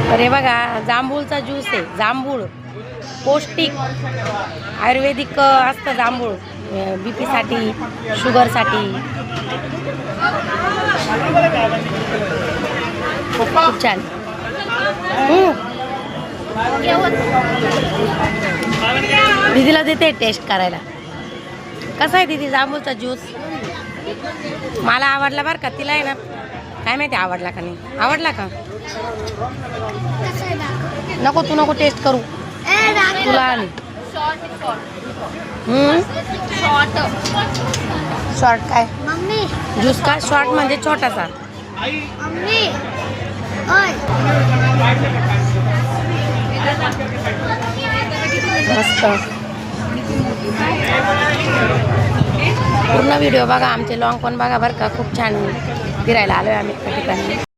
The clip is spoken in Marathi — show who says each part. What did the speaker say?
Speaker 1: तर हे बघा जांभूळचा ज्यूस आहे. जांभूळ पौष्टिक आयुर्वेदिक असतं जांभूळ, BP साठी, शुगरसाठी. खूप छान. दीदीला देते टेस्ट करायला. कसा आहे दीदी जांभूळचा ज्यूस? मला आवडला बरं का. तिला आहे ना काय माहिती आवडला का नाही. आवडला का? नको तू नको टेस्ट करू तुला आणि शॉर्ट काय ज्यूस का? शॉर्ट म्हणजे छोटासा. मस्त. पूर्ण व्हिडिओ बघा, आमचे लॉंग पण बघा बरं का. खूप छान फिरायला आलोय आम्ही त्या ठिकाणी.